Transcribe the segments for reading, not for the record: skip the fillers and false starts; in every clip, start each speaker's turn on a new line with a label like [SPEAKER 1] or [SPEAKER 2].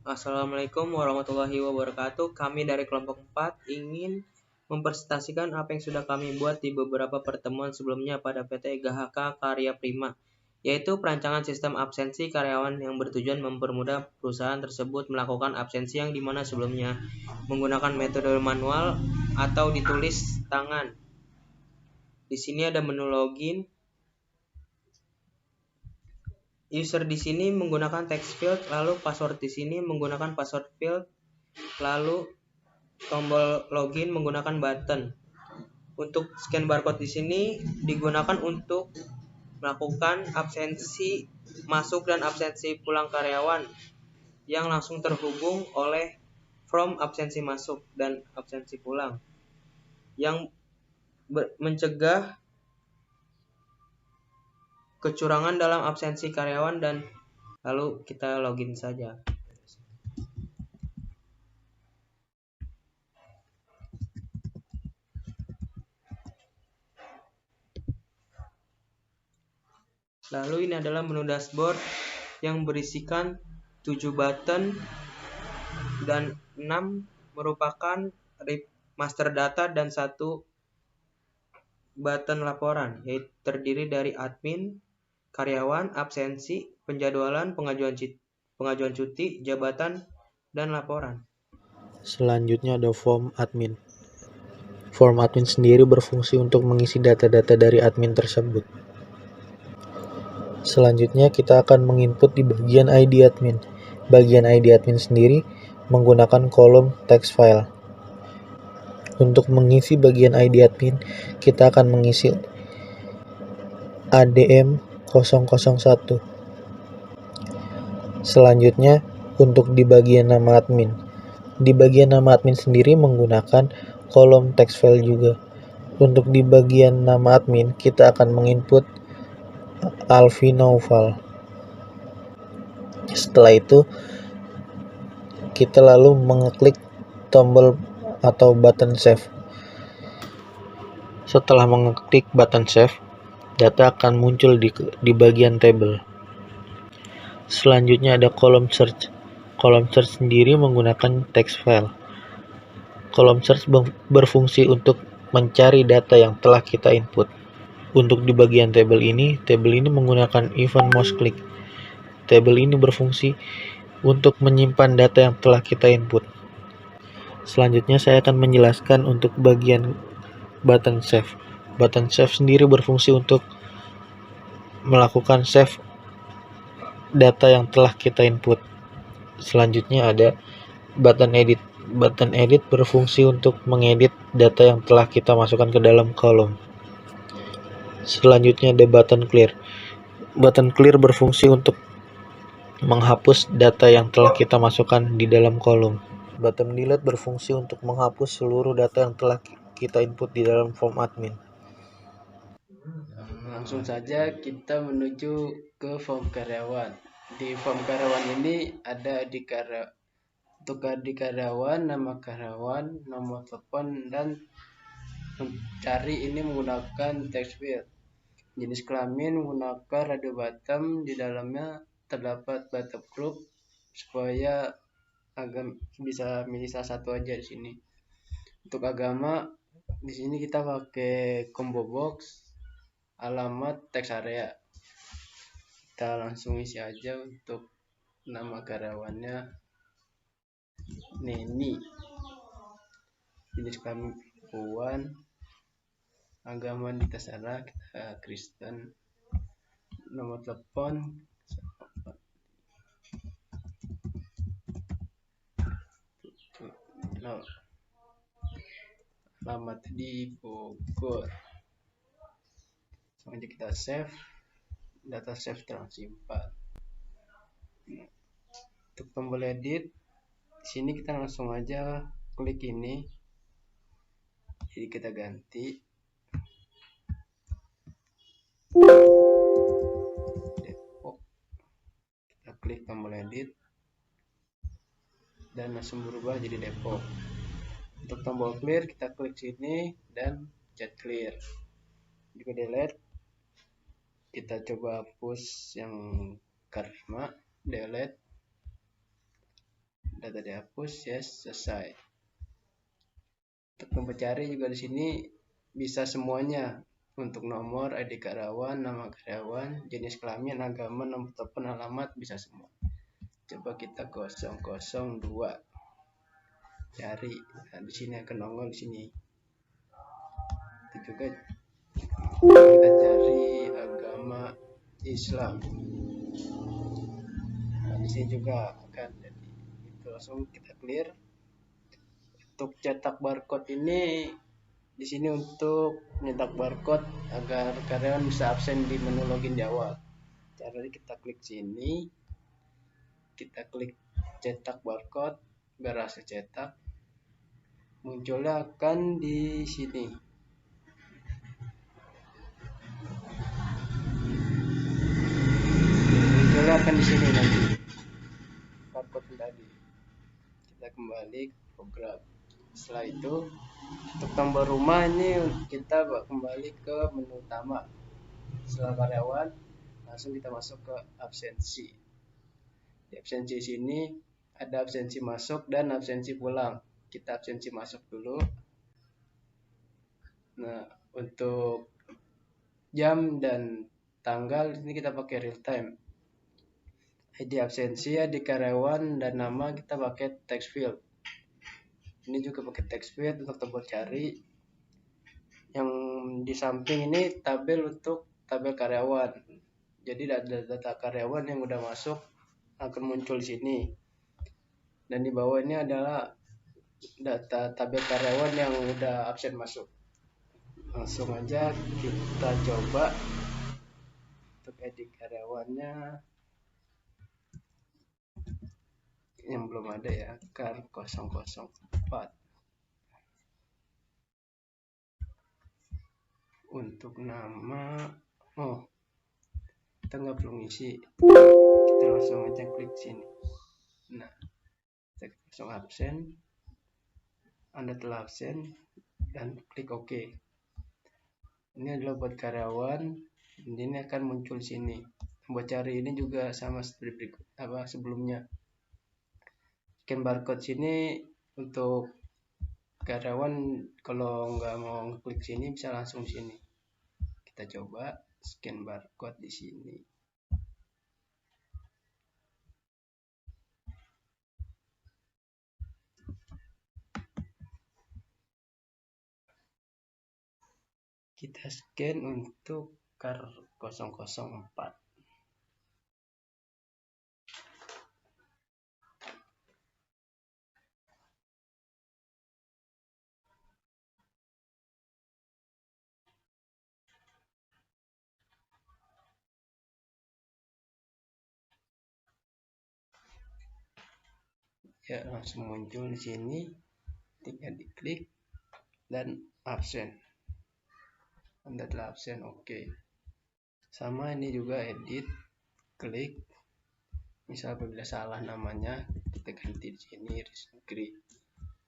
[SPEAKER 1] Assalamualaikum warahmatullahi wabarakatuh. Kami dari kelompok 4 ingin mempresentasikan apa yang sudah kami buat di beberapa pertemuan sebelumnya pada PT GHK Karya Prima, yaitu perancangan sistem absensi karyawan yang bertujuan mempermudah perusahaan tersebut melakukan absensi yang dimana sebelumnya menggunakan metode manual atau ditulis tangan. Di sini ada menu login. User di sini menggunakan text field, lalu password di sini menggunakan password field, lalu tombol login menggunakan button. Untuk scan barcode di sini digunakan untuk melakukan absensi masuk dan absensi pulang karyawan yang langsung terhubung oleh form absensi masuk dan absensi pulang yang mencegah kecurangan dalam absensi karyawan. Dan lalu kita login saja. Lalu ini adalah menu dashboard yang berisikan 7 button dan 6 merupakan master data dan 1 button laporan, yaitu terdiri dari admin, karyawan, absensi, penjadwalan, pengajuan cuti, jabatan, dan laporan.
[SPEAKER 2] Selanjutnya ada form admin. Form admin sendiri berfungsi untuk mengisi data-data dari admin tersebut. Selanjutnya kita akan menginput di bagian ID admin. Bagian ID admin sendiri menggunakan kolom text file. Untuk mengisi bagian ID admin, kita akan mengisi ADM 001. Selanjutnya, untuk di bagian nama admin. Di bagian nama admin sendiri menggunakan kolom text file juga. Untuk di bagian nama admin, kita akan menginput Alfi Naufal. Setelah itu, kita lalu mengeklik tombol atau button save. Setelah mengeklik button save, data akan muncul di bagian table. Selanjutnya ada kolom search. Kolom search sendiri menggunakan text file. Kolom search berfungsi untuk mencari data yang telah kita input. Untuk di bagian table ini menggunakan event mouse click. Table ini berfungsi untuk menyimpan data yang telah kita input. Selanjutnya saya akan menjelaskan untuk bagian button save. Button save sendiri berfungsi untuk melakukan save data yang telah kita input. Selanjutnya ada button edit. Button edit berfungsi untuk mengedit data yang telah kita masukkan ke dalam kolom. Selanjutnya ada button clear. Button clear berfungsi untuk menghapus data yang telah kita masukkan di dalam kolom. Button delete berfungsi untuk menghapus seluruh data yang telah kita input di dalam form admin.
[SPEAKER 3] Langsung saja kita menuju ke form karyawan. Di form karyawan ini ada untuk ID karyawan, nama karyawan, nomor telepon, dan mencari ini menggunakan text field. Jenis kelamin menggunakan radio bottom, di dalamnya terdapat bottom group supaya bisa milih salah satu aja di sini. Untuk agama di sini kita pakai combo box, alamat, teks area. Kita langsung isi aja. Untuk nama karyawannya Neni, jenis kelamin perempuan, agama terserah, kita Kristen, nomor telepon 0, alamat di Bogor. Selanjutnya kita save, data save tersimpan. Untuk tombol edit, di sini kita langsung aja klik ini, jadi kita ganti Depok, kita klik tombol edit dan langsung berubah jadi Depok. Untuk tombol clear kita klik sini dan chat clear. Juga delete, kita coba hapus yang karma, delete. data dihapus, yes, selesai. Untuk tombol cari juga di sini bisa semuanya, untuk nomor, ID karyawan, nama karyawan, jenis kelamin, agama, nomor telepon, alamat, bisa semua. Coba kita 002 cari. Nah, di sini akan nongol di sini. Itu juga kita cari agama Islam. Nah, di sini juga akan jadi itu, langsung kita clear. Untuk cetak barcode ini di sini untuk mencetak barcode agar karyawan bisa absen di menu login di awal. Caranya kita klik sini, kita klik cetak barcode, berhasil cetak, munculnya akan di sini. Munculnya akan di sini nanti barcode tadi. Kita kembali ke program. Setelah itu untuk tombol rumah ini kita kembali ke menu utama. Setelah karyawan langsung kita masuk ke absensi. Di absensi sini ada absensi masuk dan absensi pulang. Kita absensi masuk dulu. Nah, untuk jam dan tanggal ini kita pakai real time. ID absensi, ID karyawan, dan nama kita pakai text field. Ini juga pakai text field untuk tombol cari. Yang di samping ini tabel untuk tabel karyawan. Jadi data karyawan yang udah masuk akan muncul di sini. Dan di bawah ini adalah data tabel karyawan yang udah absen masuk. Langsung aja kita coba untuk ID karyawannya yang belum ada ya, kar 004. Untuk nama, kita nggak perlu ngisi, kita langsung aja klik sini. Nah, kita langsung absen, Anda telah absen, dan klik OK. Ini adalah buat karyawan, ini akan muncul sini. Buat cari ini juga sama seperti sebelumnya. Scan barcode sini untuk karyawan, kalau nggak mau klik sini bisa langsung sini. Kita coba scan barcode di sini. Kita scan untuk kar 004. Ya, langsung muncul di sini, tinggal diklik dan absen. Anda telah absen, oke. Sama ini juga edit, klik. Misal apabila salah namanya, kita ganti di sini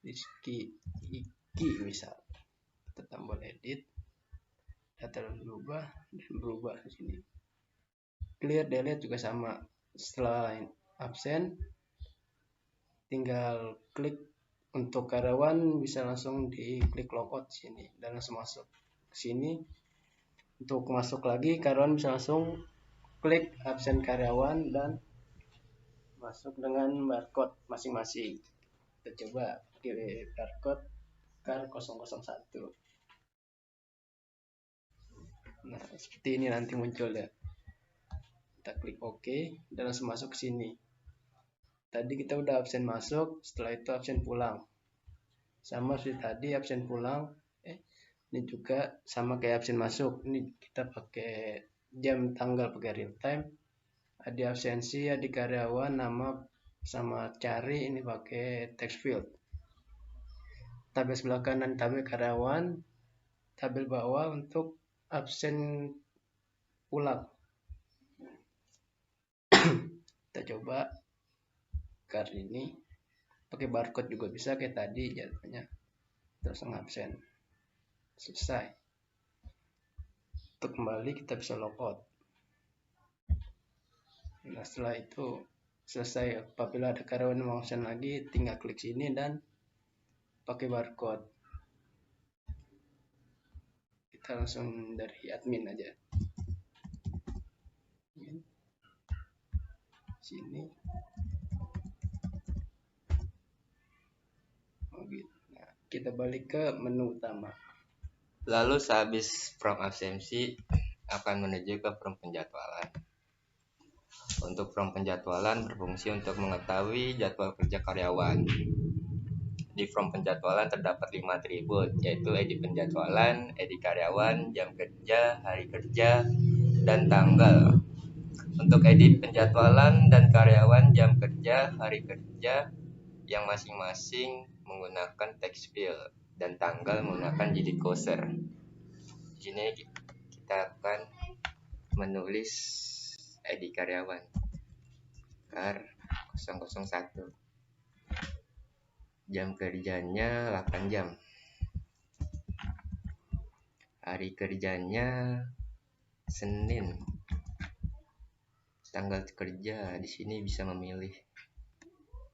[SPEAKER 3] Rizky Iki misal. Kita tambah edit, data berubah dan berubah di sini. Clear, delete juga sama. Setelah absen, tinggal klik untuk karyawan, bisa langsung diklik logout sini dan langsung masuk ke sini. Untuk masuk lagi karyawan bisa langsung klik absen karyawan dan masuk dengan barcode masing-masing. Kita coba pakai barcode kar 001. Nah, seperti ini nanti muncul ya. Kita klik OK dan langsung masuk ke sini. Tadi kita udah absen masuk, setelah itu absen pulang. Sama seperti tadi absen pulang. Ini juga sama kayak absen masuk. Ini kita pakai jam tanggal pakai real time. Ada absensi, ada karyawan, nama sama cari ini pakai text field. Tabel sebelah kanan tabel karyawan, tabel bawah untuk absen pulang. Kita coba kali ini pakai barcode juga bisa kayak tadi jadinya, terus absen. Selesai. Untuk kembali kita bisa logout. Nah, setelah itu Selesai. Apabila ada karyawan yang mau pesan lagi, tinggal klik sini dan pakai barcode. Kita langsung dari admin aja. Sini. Nah, kita balik ke menu utama.
[SPEAKER 4] Lalu sehabis from absensi akan menuju ke from penjadwalan. Untuk from penjadwalan berfungsi untuk mengetahui jadwal kerja karyawan. Di from penjadwalan terdapat 5 atribut, yaitu edit penjadwalan, edit karyawan, jam kerja, hari kerja, dan tanggal. Untuk edit penjadwalan dan karyawan, jam kerja, hari kerja yang masing-masing menggunakan text field dan tanggal menggunakan jadi coser. Di sini kita akan menulis edit karyawan kar 001. Jam kerjanya 8 jam. Hari kerjanya Senin. Tanggal kerja di sini bisa memilih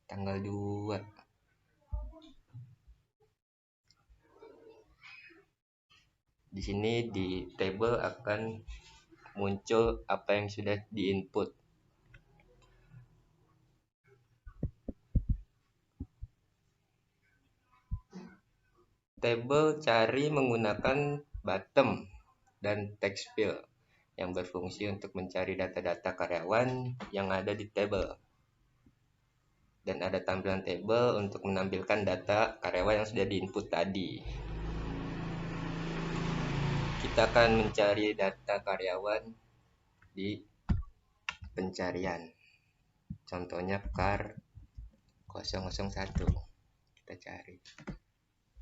[SPEAKER 4] tanggal 2. Di sini di table akan muncul apa yang sudah diinput. Table cari menggunakan bottom dan text field yang berfungsi untuk mencari data-data karyawan yang ada di table. Dan ada tampilan table untuk menampilkan data karyawan yang sudah diinput tadi. Kita akan mencari data karyawan di pencarian. Contohnya kar 001. Kita cari.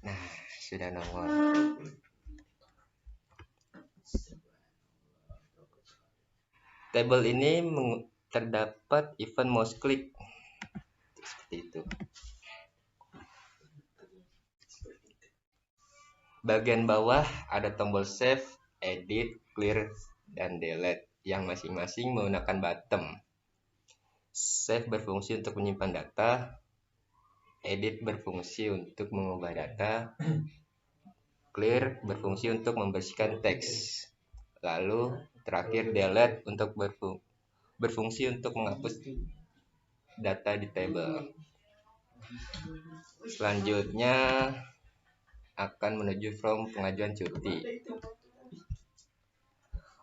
[SPEAKER 4] Nah, sudah nongol. Table ini terdapat event mouse click. Seperti itu. Bagian bawah ada tombol save, edit, clear, dan delete yang masing-masing menggunakan bottom. Save berfungsi untuk menyimpan data, edit berfungsi untuk mengubah data, clear berfungsi untuk membersihkan teks. Lalu terakhir delete untuk berfungsi untuk menghapus data di table. Selanjutnya akan menuju from pengajuan cuti.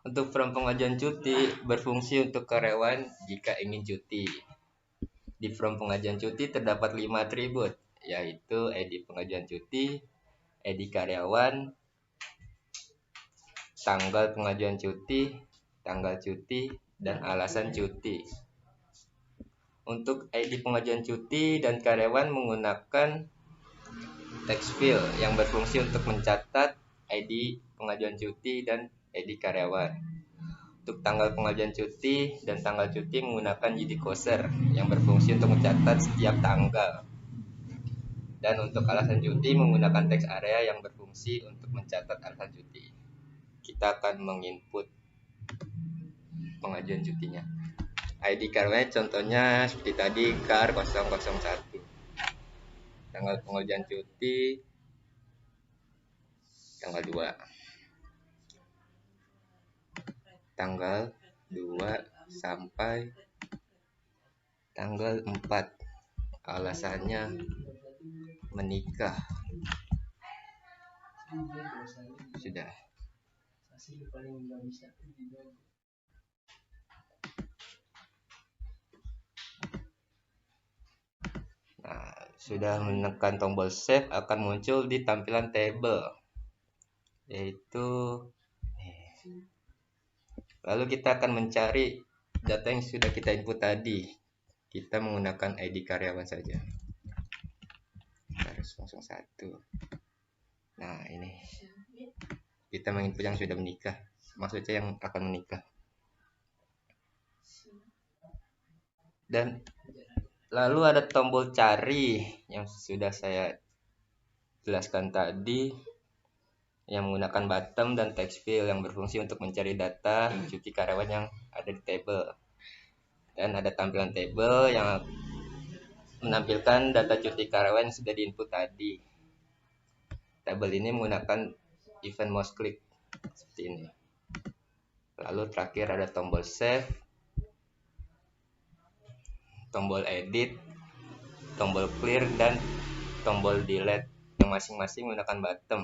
[SPEAKER 4] Untuk from pengajuan cuti berfungsi untuk karyawan jika ingin cuti. Di from pengajuan cuti terdapat 5 atribut, yaitu edit pengajuan cuti, edit karyawan, tanggal pengajuan cuti, tanggal cuti, dan alasan cuti. Untuk edit pengajuan cuti dan karyawan menggunakan text field yang berfungsi untuk mencatat ID pengajuan cuti dan ID karyawan. Untuk tanggal pengajuan cuti dan tanggal cuti menggunakan JD Coser yang berfungsi untuk mencatat setiap tanggal. Dan untuk alasan cuti menggunakan text area yang berfungsi untuk mencatat alasan cuti. Kita akan menginput pengajuan cutinya. ID karyawan contohnya seperti tadi kar 001. Tanggal pengajuan cuti tanggal 2. Tanggal 2 sampai tanggal 4. Alasannya menikah. Sudah. Nah, sudah menekan tombol save akan muncul di tampilan table, yaitu lalu kita akan mencari data yang sudah kita input tadi. Kita menggunakan ID karyawan saja. Harus 01. Nah, ini kita menginput yang sudah menikah, maksudnya yang akan menikah. Dan lalu ada tombol cari yang sudah saya jelaskan tadi, yang menggunakan bottom dan text field yang berfungsi untuk mencari data cuti karyawan yang ada di table. Dan ada tampilan table yang menampilkan data cuti karyawan yang sudah diinput tadi. Tabel ini menggunakan event mouse click seperti ini. Lalu terakhir ada tombol save, tombol edit, tombol clear, dan tombol delete yang masing-masing menggunakan button.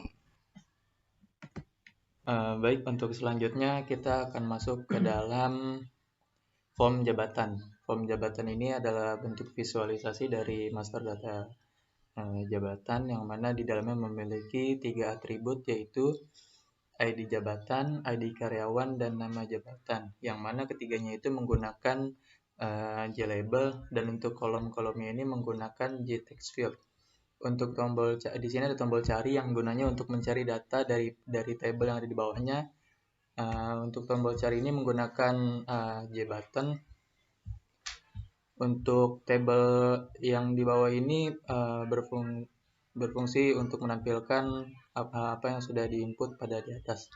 [SPEAKER 2] Baik, untuk selanjutnya kita akan masuk ke dalam form jabatan. Form jabatan ini adalah bentuk visualisasi dari master data jabatan yang mana di dalamnya memiliki 3 atribut, yaitu ID jabatan, ID karyawan, dan nama jabatan, yang mana ketiganya itu menggunakan JLabel, dan untuk kolom-kolomnya ini menggunakan JTextField. Untuk tombol di sini ada tombol cari yang gunanya untuk mencari data dari table yang ada di bawahnya. Untuk tombol cari ini menggunakan JButton. Untuk table yang di bawah ini berfungsi untuk menampilkan apa yang sudah diinput pada di atas.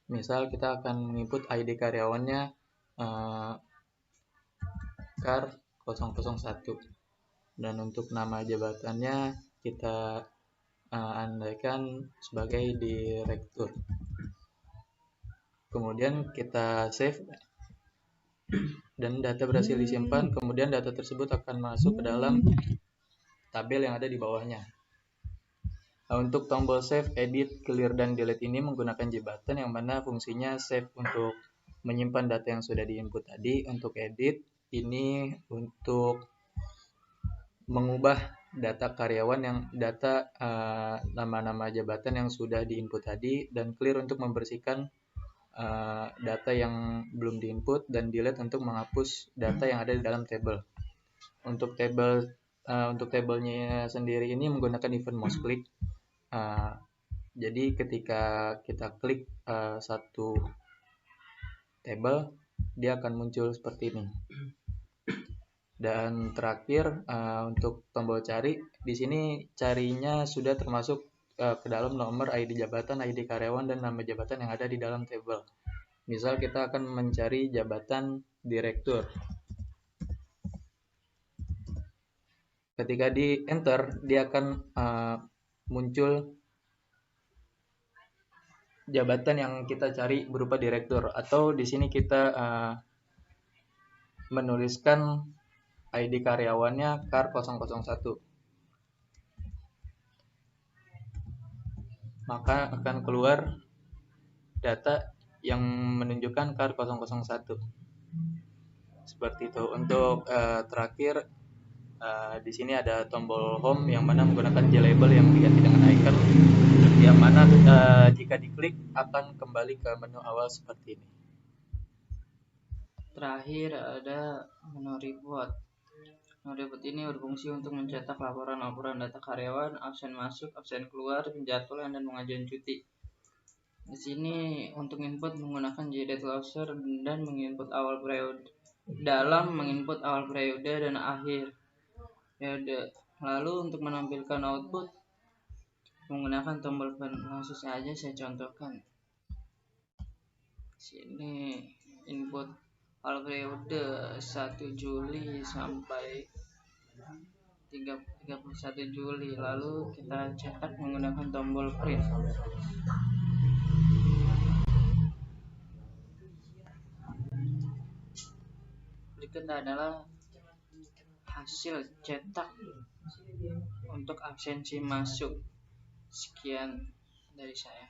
[SPEAKER 2] Misal kita akan menginput ID karyawannya kar 001, dan untuk nama jabatannya kita andaikan sebagai direktur. Kemudian kita save dan data berhasil disimpan. Kemudian data tersebut akan masuk ke dalam tabel yang ada di bawahnya. Untuk tombol save, edit, clear, dan delete ini menggunakan JButton yang mana fungsinya save untuk menyimpan data yang sudah diinput tadi. Untuk edit ini untuk mengubah data karyawan yang nama-nama jabatan yang sudah diinput tadi, dan clear untuk membersihkan data yang belum diinput, dan delete untuk menghapus data yang ada di dalam table. Untuk tabelnya sendiri ini menggunakan event mouse click. Jadi ketika kita klik satu table, dia akan muncul seperti ini. Dan terakhir untuk tombol cari, di sini carinya sudah termasuk ke dalam nomor ID jabatan, ID karyawan, dan nama jabatan yang ada di dalam table. Misal kita akan mencari jabatan direktur. Ketika di enter, dia akan muncul jabatan yang kita cari berupa direktur, atau di sini kita menuliskan ID karyawannya kar 001. Maka akan keluar data yang menunjukkan kar 001. Seperti itu. Untuk terakhir di sini ada tombol home yang mana menggunakan JLabel yang diganti dengan icon, yang mana jika diklik akan kembali ke menu awal seperti ini.
[SPEAKER 1] Terakhir ada menu report. Menu report ini berfungsi untuk mencetak laporan-laporan data karyawan, absen masuk, absen keluar, penjadwalan, dan pengajuan cuti. Di sini untuk input menggunakan JDCloser dan menginput awal periode menginput awal periode dan akhir periode. Lalu untuk menampilkan output menggunakan tombol pen. Langsung saja saya contohkan. Sini input awal periode 1 Juli sampai 31 Juli. Lalu kita cetak menggunakan tombol print. Berikut adalah hasil cetak untuk absensi masuk. Sekian dari saya.